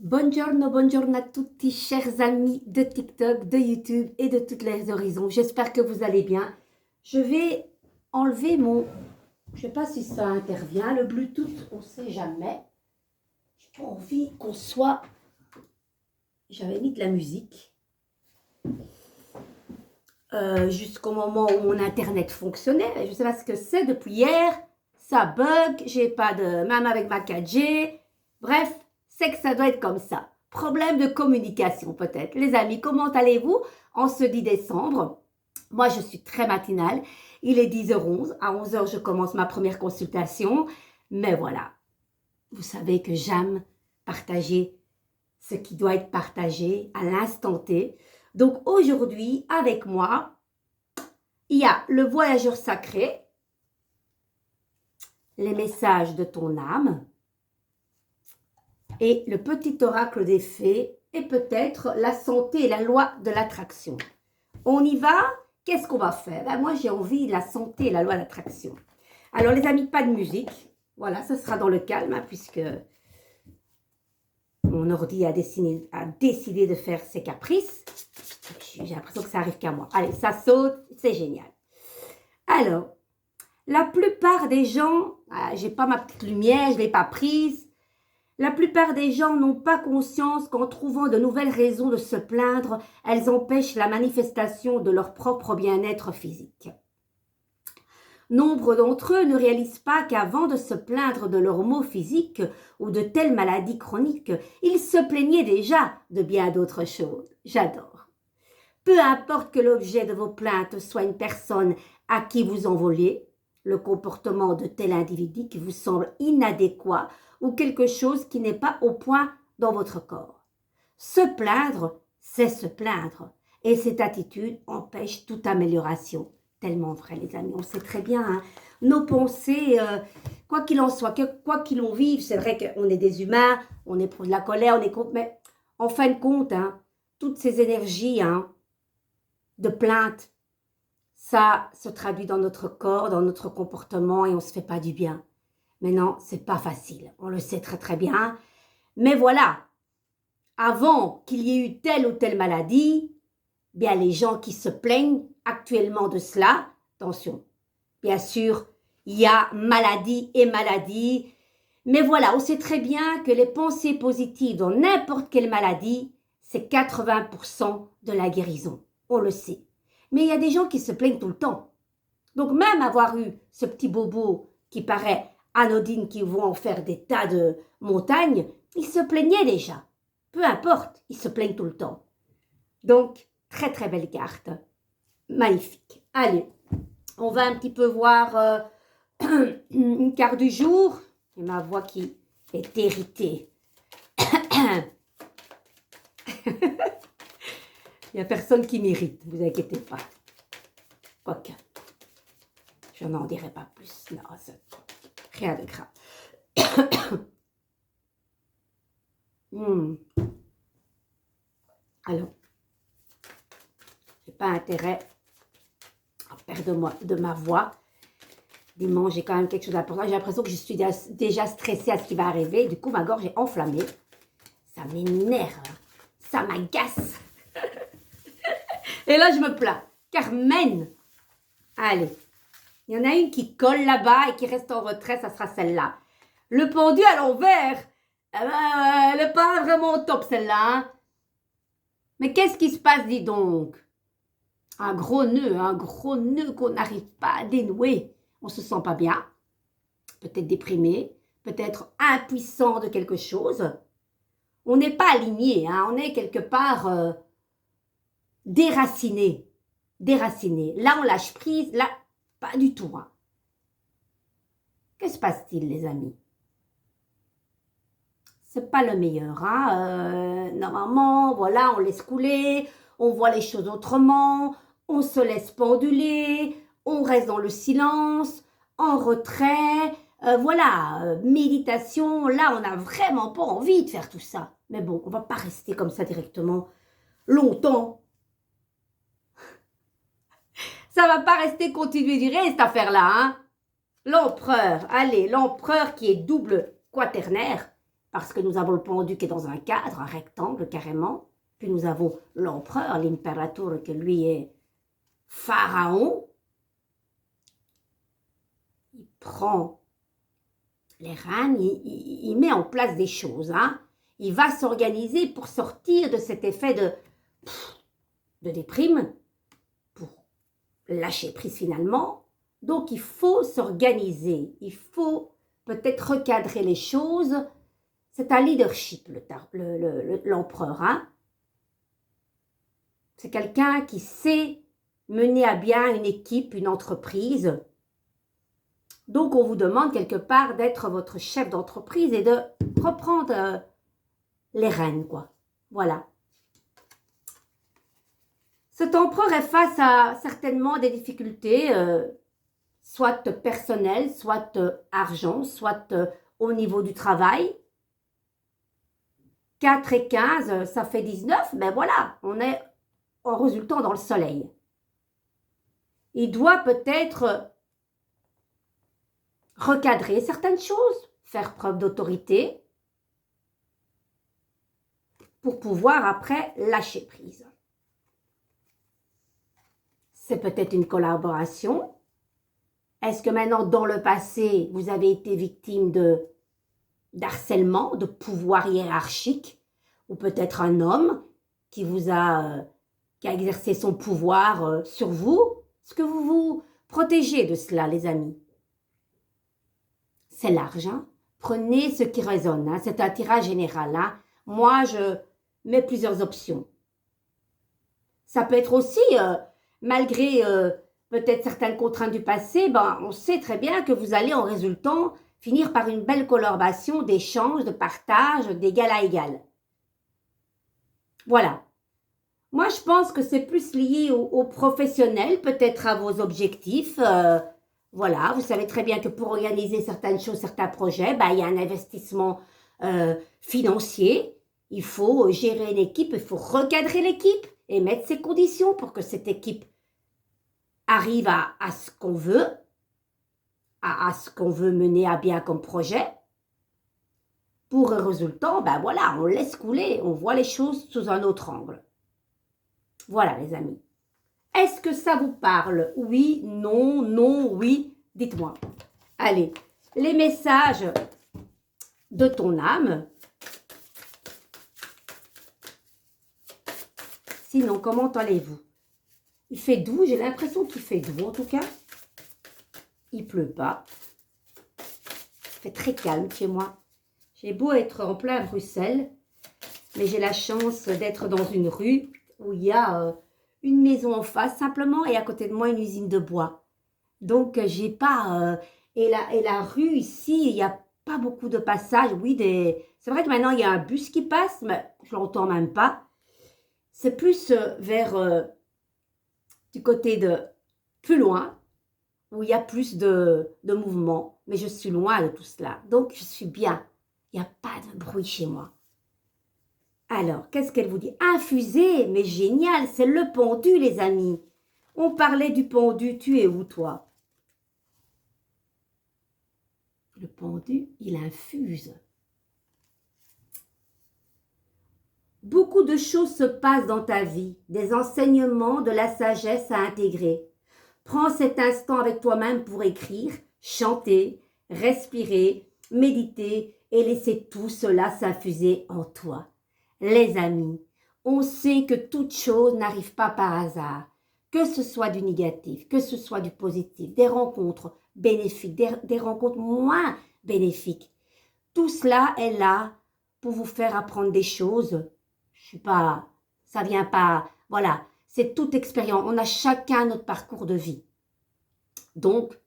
Buongiorno, buongiorno à tutti, chers amis de TikTok, de YouTube et de toutes les horizons. J'espère que vous allez bien. Je vais enlever mon... Je ne sais pas si ça intervient. Le Bluetooth, on ne sait jamais. J'ai pas envie qu'on soit... J'avais mis de la musique. Jusqu'au moment où mon Internet fonctionnait. Je ne sais pas ce que c'est. Depuis hier, ça bug. J'ai pas de... Même avec ma 4G. Bref, c'est que ça doit être comme ça. Problème de communication peut-être. Les amis, comment allez-vous en ce 10 décembre? Moi, je suis très matinale. Il est 10h11. À 11h, je commence ma première consultation. Mais voilà, vous savez que j'aime partager ce qui doit être partagé à l'instant T. Donc aujourd'hui, avec moi, il y a le voyageur sacré, les messages de ton âme, et le petit oracle des fées et peut-être la santé et la loi de l'attraction. On y va? Qu'est-ce qu'on va faire? Ben moi, j'ai envie de la santé et la loi de l'attraction. Alors, les amis, pas de musique. Voilà, ça sera dans le calme, hein, puisque mon ordi a décidé de faire ses caprices. J'ai l'impression que ça arrive qu'à moi. Allez, ça saute, c'est génial. Alors, la plupart des gens, j'ai pas ma petite lumière, je ne l'ai pas prise. La plupart des gens n'ont pas conscience qu'en trouvant de nouvelles raisons de se plaindre, elles empêchent la manifestation de leur propre bien-être physique. Nombre d'entre eux ne réalisent pas qu'avant de se plaindre de leurs maux physiques ou de telles maladies chroniques, ils se plaignaient déjà de bien d'autres choses. J'adore. Peu importe que l'objet de vos plaintes soit une personne à qui vous en voulez, le comportement de tel individu qui vous semble inadéquat ou quelque chose qui n'est pas au point dans votre corps. Se plaindre, c'est se plaindre. Et cette attitude empêche toute amélioration. Tellement vrai, les amis. On sait très bien, hein, nos pensées, quoi qu'il en soit, quoi qu'il en vive, c'est vrai qu'on est des humains, on éprouve de la colère, on est contre, mais en fin de compte, hein, toutes ces énergies de plainte, ça se traduit dans notre corps, dans notre comportement et on ne se fait pas du bien. Mais non, c'est pas facile. On le sait très très bien. Mais voilà, avant qu'il y ait eu telle ou telle maladie, bien les gens qui se plaignent actuellement de cela, attention, bien sûr, il y a maladie et maladie. Mais voilà, on sait très bien que les pensées positives dans n'importe quelle maladie, c'est 80% de la guérison. On le sait. Mais il y a des gens qui se plaignent tout le temps. Donc même avoir eu ce petit bobo qui paraît anodine, qui vont en faire des tas de montagnes, ils se plaignaient déjà. Peu importe, ils se plaignent tout le temps. Donc, très très belle carte. Magnifique. Allez, on va un petit peu voir une carte du jour. Et ma voix qui est irritée. Il n'y a personne qui m'irrite, ne vous inquiétez pas. Quoique, je n'en dirai pas plus. Non, c'est rien de grave. Alors, j'ai pas intérêt à perdre de ma voix. Dimanche, j'ai quand même quelque chose d'important. J'ai l'impression que je suis déjà stressée à ce qui va arriver. Du coup, ma gorge est enflammée. Ça m'énerve. Ça m'agace. Et là, je me plains. Carmen. Allez. Il y en a une qui colle là-bas et qui reste en retrait. Ça sera celle-là. Le pendu à l'envers. Elle n'est pas vraiment au top, celle-là. Hein. Mais qu'est-ce qui se passe, dis donc? Un gros nœud qu'on n'arrive pas à dénouer. On ne se sent pas bien, peut-être déprimé, peut-être impuissant de quelque chose. On n'est pas aligné, hein, on est quelque part déraciné. Là, on lâche prise, là, pas du tout. Hein. Que se passe-t-il, les amis? C'est pas le meilleur. Hein. Normalement, voilà, on laisse couler, on voit les choses autrement, on se laisse penduler, on reste dans le silence, en retrait. Voilà, méditation, là, on n'a vraiment pas envie de faire tout ça. Mais bon, on ne va pas rester comme ça directement longtemps. Ça ne va pas rester continuer durer, cette affaire-là. Hein. L'empereur, allez, l'empereur qui est double quaternaire. parce que nous avons le pendu qui est dans un cadre, un rectangle carrément. Puis nous avons l'empereur, l'imperator, qui lui est pharaon. Il prend les rênes, il met en place des choses. Hein. Il va s'organiser pour sortir de cet effet de déprime, pour lâcher prise finalement. Donc il faut s'organiser, il faut peut-être recadrer les choses. C'est un leadership, l'empereur. Hein. C'est quelqu'un qui sait mener à bien une équipe, une entreprise. Donc, on vous demande quelque part d'être votre chef d'entreprise et de reprendre les rênes, quoi. Voilà. Cet empereur est face à certainement des difficultés, soit personnelles, soit argent, soit au niveau du travail. 4 et 15, ça fait 19, ben voilà, on est en résultant dans le soleil. Il doit peut-être recadrer certaines choses, faire preuve d'autorité pour pouvoir après lâcher prise. C'est peut-être une collaboration. Est-ce que maintenant, dans le passé, vous avez été victime d'harcèlement, de pouvoir hiérarchique, ou peut-être un homme qui a exercé son pouvoir sur vous? Est-ce que vous vous protégez de cela, les amis? C'est large, hein? Prenez ce qui résonne, hein? C'est un tirage général. Hein? Moi, je mets plusieurs options. Ça peut être aussi, malgré peut-être certaines contraintes du passé, ben, on sait très bien que vous allez en résultant finir par une belle collaboration d'échange, de partage, d'égal à égal. Voilà. Moi, je pense que c'est plus lié au professionnel, peut-être à vos objectifs. Voilà, vous savez très bien que pour organiser certaines choses, certains projets, ben, il y a un investissement financier. Il faut gérer une équipe, il faut recadrer l'équipe et mettre ses conditions pour que cette équipe arrive à ce qu'on veut, à ce qu'on veut mener à bien comme projet. Pour un résultat, ben voilà, on laisse couler, on voit les choses sous un autre angle. Voilà les amis. Est-ce que ça vous parle? Oui, non, non, oui, dites-moi. Allez, les messages de ton âme. Sinon, comment allez-vous? Il fait doux, j'ai l'impression qu'il fait doux en tout cas. Il pleut pas. Il fait très calme chez moi. J'ai beau être en plein Bruxelles, mais j'ai la chance d'être dans une rue où il y a une maison en face simplement et à côté de moi une usine de bois. Donc j'ai pas... et la rue ici, il n'y a pas beaucoup de passages. Oui, c'est vrai que maintenant il y a un bus qui passe, mais je l'entends même pas. C'est plus vers du côté de plus loin, où il y a plus de mouvement, mais je suis loin de tout cela. Donc je suis bien. Il n'y a pas de bruit chez moi. Alors, qu'est-ce qu'elle vous dit? Infusé, mais génial, c'est le pendu, les amis. On parlait du pendu, tu es où, toi? Le pendu, il infuse. Beaucoup de choses se passent dans ta vie, des enseignements, de la sagesse à intégrer. Prends cet instant avec toi-même pour écrire, chanter, respirer, méditer et laisser tout cela s'infuser en toi. Les amis, on sait que toute chose n'arrive pas par hasard, que ce soit du négatif, que ce soit du positif, des rencontres bénéfiques, des rencontres moins bénéfiques. Tout cela est là pour vous faire apprendre des choses. Ça vient pas, voilà, c'est toute expérience. On a chacun notre parcours de vie. Donc,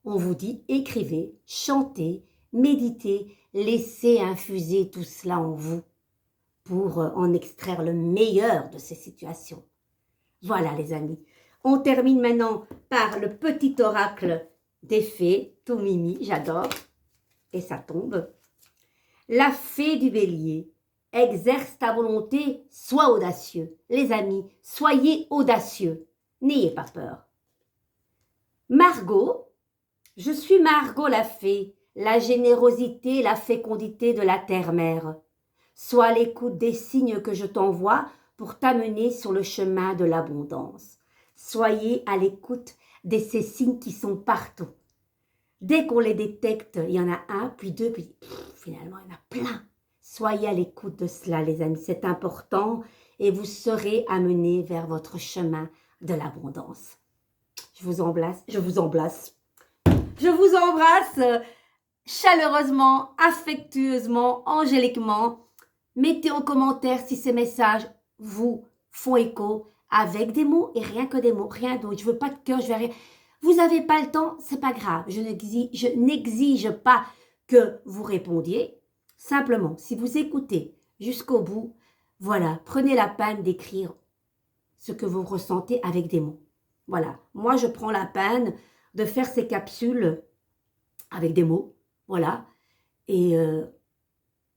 on vous dit, écrivez, chantez, méditez, laissez infuser tout cela en vous pour en extraire le meilleur de ces situations. Voilà les amis. On termine maintenant par le petit oracle des fées, tout mimi, j'adore. Et ça tombe. La fée du bélier, exerce ta volonté, sois audacieux. Les amis, soyez audacieux, n'ayez pas peur. Margot, je suis Margot la fée, la générosité, la fécondité de la terre-mère. Sois à l'écoute des signes que je t'envoie pour t'amener sur le chemin de l'abondance. Soyez à l'écoute de ces signes qui sont partout. Dès qu'on les détecte, il y en a un, puis deux, puis finalement, il y en a plein. Soyez à l'écoute de cela, les amis, c'est important et vous serez amenés vers votre chemin de l'abondance. Je vous embrasse, chaleureusement, affectueusement, angéliquement. Mettez en commentaire si ces messages vous font écho avec des mots et rien que des mots, rien d'autre. Je veux pas de cœur, je veux rien. Vous n'avez pas le temps, c'est pas grave. Je n'exige pas que vous répondiez. Simplement, si vous écoutez jusqu'au bout, voilà, prenez la peine d'écrire ce que vous ressentez avec des mots. Voilà, moi je prends la peine de faire ces capsules avec des mots, voilà, et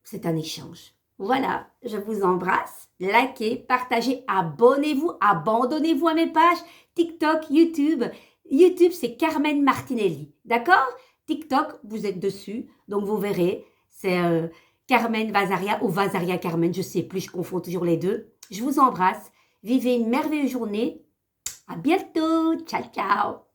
c'est un échange. Voilà, je vous embrasse, likez, partagez, abonnez-vous, abandonnez-vous à mes pages, TikTok, YouTube. YouTube, c'est Carmen Martinelli, d'accord? TikTok, vous êtes dessus, donc vous verrez, c'est Carmen Vazaria ou Vazaria Carmen, je sais plus, je confonds toujours les deux. Je vous embrasse, vivez une merveilleuse journée, à bientôt, ciao ciao.